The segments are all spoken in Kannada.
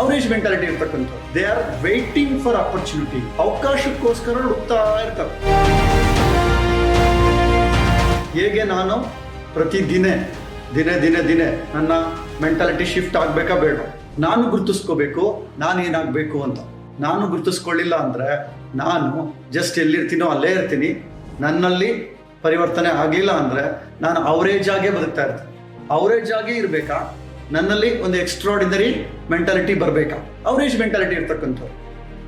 ಅವರೇಜ್ ಮೆಂಟಾಲಿಟಿ ಇರ್ತಕ್ಕಂಥ they are waiting for opportunity, ಅವಕಾಶಕ್ಕೋಸ್ಕರ ಹುಡುಕ್ತಾ ಇರ್ತಾರೆ. ಹೇಗೆ ನಾನು ಪ್ರತಿ ದಿನೇ ನನ್ನ ಮೆಂಟಾಲಿಟಿ ಶಿಫ್ಟ್ ಆಗ್ಬೇಕಾ ಬೇಡ, ನಾನು ಗುರುತಿಸ್ಕೋಬೇಕು ನಾನು ಏನಾಗಬೇಕು ಅಂತ. ನಾನು ಗುರುತಿಸ್ಕೊಳ್ಳಿಲ್ಲ ಅಂದ್ರೆ ನಾನು ಜಸ್ಟ್ ಎಲ್ಲಿರ್ತೀನೋ ಅಲ್ಲೇ ಇರ್ತೀನಿ. ನನ್ನಲ್ಲಿ ಪರಿವರ್ತನೆ ಆಗಲಿಲ್ಲ ಅಂದ್ರೆ ನಾನು ಅವರೇಜ್ ಆಗೇ ಬದುಕ್ತಾ ಇರ್ತೀನಿ. ಅವರೇಜ್ ಆಗೇ ಇರಬೇಕಾ, ನನ್ನಲ್ಲಿ ಒಂದು ಎಕ್ಸ್ಟ್ರಾರ್ಡಿನರಿ ಮೆಂಟಾಲಿಟಿ ಬರಬೇಕಾ? ಅವರೇಜ್ ಮೆಂಟಾಲಿಟಿ ಇರ್ತಕ್ಕಂಥವ್ರು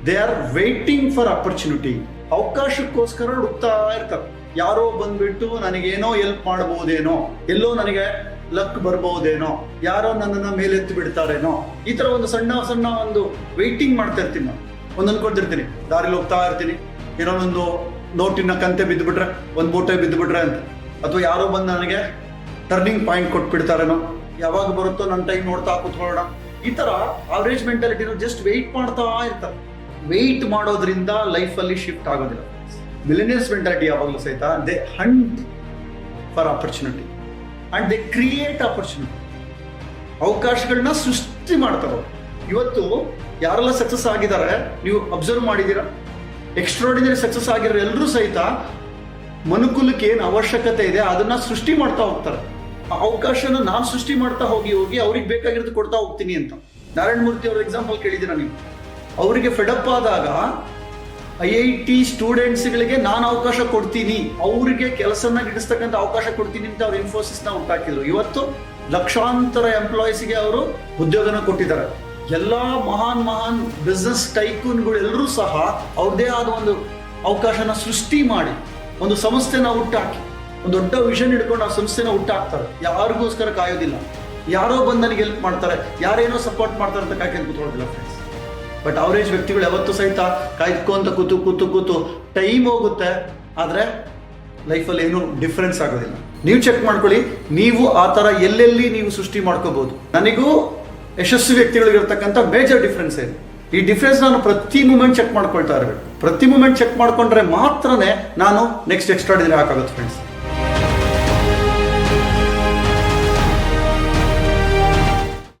they are waiting for opportunity, ಅವಕಾಶಕ್ಕೋಸ್ಕರ ಹುಡುಕ್ತಾ ಇರ್ತಾರೆ. ಯಾರೋ ಬಂದ್ಬಿಟ್ಟು ನನಗೇನೋ ಎಲ್ಪ್ ಮಾಡಬಹುದೇನೋ, ಎಲ್ಲೋ ನನಗೆ ಲಕ್ ಬರ್ಬಹುದೇನೋ, ಯಾರೋ ನನ್ನನ್ನು ಮೇಲೆತ್ತಿ ಬಿಡ್ತಾರೇನೋ, ಈ ತರ ಒಂದು ಸಣ್ಣ ಒಂದು ವೆಯ್ಟಿಂಗ್ ಮಾಡ್ತಾ ಇರ್ತೀನಿ. ನಾನು ಒಂದು ಅನ್ಕೊಳ್ತಿರ್ತೀನಿ, ದಾರಿಲಿ ಹೋಗ್ತಾ ಇರ್ತೀನಿ, ಏನೋ ಒಂದು ನೋಟಿನ ಕಂತೆ ಬಿದ್ದುಬಿಟ್ರೆ, ಒಂದು ಮೂಟೆ ಬಿದ್ದುಬಿಟ್ರೆ ಅಂತ, ಅಥವಾ ಯಾರೋ ಬಂದು ನನಗೆ ಟರ್ನಿಂಗ್ ಪಾಯಿಂಟ್ ಕೊಟ್ಬಿಡ್ತಾರೇನೋ, ಯಾವಾಗ ಬರುತ್ತೋ ನನ್ನ ಟೈಮ್ ನೋಡ್ತಾ ಕೂತ್ಕೊಳ್ಳೋಣ. ಈ ತರ ಅವರೇಜ್ ಮೆಂಟಾಲಿಟಿನ ಜಸ್ಟ್ ವೆಯ್ಟ್ ಮಾಡ್ತಾ ಇರ್ತಾರೆ. ವೆಯ್ಟ್ ಮಾಡೋದ್ರಿಂದ ಲೈಫಲ್ಲಿ ಶಿಫ್ಟ್ ಆಗೋದಿಲ್ಲ. ಮಿಲಿನಿಯರ್ಸ್ ಮೆಂಟಾಲಿಟಿ ಯಾವಾಗಲೂ ಸಹಿತ they Hunt for opportunity and they create opportunity. ಅವಕಾಶಗಳನ್ನ ಸೃಷ್ಟಿ ಮಾಡ್ತಾರೆ. ಇವತ್ತು ಯಾರೆಲ್ಲ ಸಕ್ಸಸ್ ಆಗಿದ್ದಾರೆ ನೀವು ಅಬ್ಸರ್ವ್ ಮಾಡಿದ್ದೀರಾ? ಎಕ್ಸ್ಟ್ರಾರ್ಡಿನರಿ ಸಕ್ಸಸ್ ಆಗಿರೋ ಎಲ್ಲರೂ ಸಹಿತ ಮನುಕುಲಕ್ಕೆ ಏನು ಅವಶ್ಯಕತೆ ಇದೆ ಅದನ್ನ ಸೃಷ್ಟಿ ಮಾಡ್ತಾ ಹೋಗ್ತಾರೆ. ಆ ಅವಕಾಶನ ನಾನು ಸೃಷ್ಟಿ ಮಾಡ್ತಾ ಹೋಗಿ ಅವ್ರಿಗೆ ಬೇಕಾಗಿರೋದು ಕೊಡ್ತಾ ಹೋಗ್ತೀನಿ ಅಂತ. ನಾರಾಯಣ ಮೂರ್ತಿ ಅವ್ರ ಎಕ್ಸಾಂಪಲ್ ಕೇಳಿದ್ದೀರಾ ನೀವು? ಅವರಿಗೆ ಫೆಡಪ್ ಆದಾಗ IIT ಸ್ಟೂಡೆಂಟ್ಸ್ಗಳಿಗೆ ನಾನು ಅವಕಾಶ ಕೊಡ್ತೀನಿ, ಅವರಿಗೆ ಕೆಲಸನ ಗಿಡಿಸ್ತಕ್ಕಂಥ ಅವಕಾಶ ಕೊಡ್ತೀನಿ ಅಂತ ಅವ್ರು ಇನ್ಫೋಸಿಸ್ನ ಹುಟ್ಟಾಕಿದ್ರು. ಇವತ್ತು ಲಕ್ಷಾಂತರ ಎಂಪ್ಲಾಯೀಸ್ಗೆ ಅವರು ಉದ್ಯೋಗನ ಕೊಟ್ಟಿದ್ದಾರೆ. ಎಲ್ಲ ಮಹಾನ್ ಬಿಸ್ನೆಸ್ ಟೈಕೂನ್ಗಳು ಎಲ್ಲರೂ ಸಹ ಅವ್ರದೇ ಆದ ಒಂದು ಅವಕಾಶನ ಸೃಷ್ಟಿ ಮಾಡಿ ಒಂದು ಸಂಸ್ಥೆನ ಹುಟ್ಟಾಕಿ, ಒಂದು ದೊಡ್ಡ ವಿಷನ್ ಹಿಡ್ಕೊಂಡು ಆ ಸಂಸ್ಥೆನ ಹುಟ್ಟಾಕ್ತಾರೆ. ಯಾರಿಗೋಸ್ಕರ ಕಾಯೋದಿಲ್ಲ, ಯಾರೋ ಬಂದು ನನಗೆ ಹೆಲ್ಪ್ ಮಾಡ್ತಾರೆ, ಯಾರೇನೋ ಸಪೋರ್ಟ್ ಮಾಡ್ತಾರೆ ಅಂತ ಕಾಯ್ಕೊಂಡು ಕೂತ್ಕೊಳ್ಳೋದಿಲ್ಲ ಫ್ರೆಂಡ್ಸ್. ಬಟ್ ಅವರೇಜ್ ವ್ಯಕ್ತಿಗಳು ಯಾವತ್ತೂ ಸಹಿತ ಕಾಯ್ದುಕೊಂತ ಕೂತು ಟೈಮ್ ಹೋಗುತ್ತೆ, ಆದರೆ ಲೈಫಲ್ಲಿ ಏನೂ ಡಿಫ್ರೆನ್ಸ್ ಆಗೋದಿಲ್ಲ. ನೀವು ಚೆಕ್ ಮಾಡ್ಕೊಳ್ಳಿ, ನೀವು ಆ ಥರ ಎಲ್ಲೆಲ್ಲಿ ನೀವು ಸೃಷ್ಟಿ ಮಾಡ್ಕೋಬಹುದು. ನನಗೂ ಯಶಸ್ವಿ ವ್ಯಕ್ತಿಗಳಿಗಿರ್ತಕ್ಕಂಥ ಮೇಜರ್ ಡಿಫ್ರೆನ್ಸ್ ಏನು? ಈ ಡಿಫ್ರೆನ್ಸ್ ನಾನು ಪ್ರತಿ ಮೂಮೆಂಟ್ ಚೆಕ್ ಮಾಡ್ಕೊಳ್ತಾ ಇರಬೇಕು. ಪ್ರತಿ ಮೂಮೆಂಟ್ ಚೆಕ್ ಮಾಡ್ಕೊಂಡ್ರೆ ಮಾತ್ರನೇ ನಾನು ನೆಕ್ಸ್ಟ್ ಎಕ್ಸ್ಟ್ರಾರ್ಡಿನರಿ ಹಾಕಾಗುತ್ತೆ ಫ್ರೆಂಡ್ಸ್.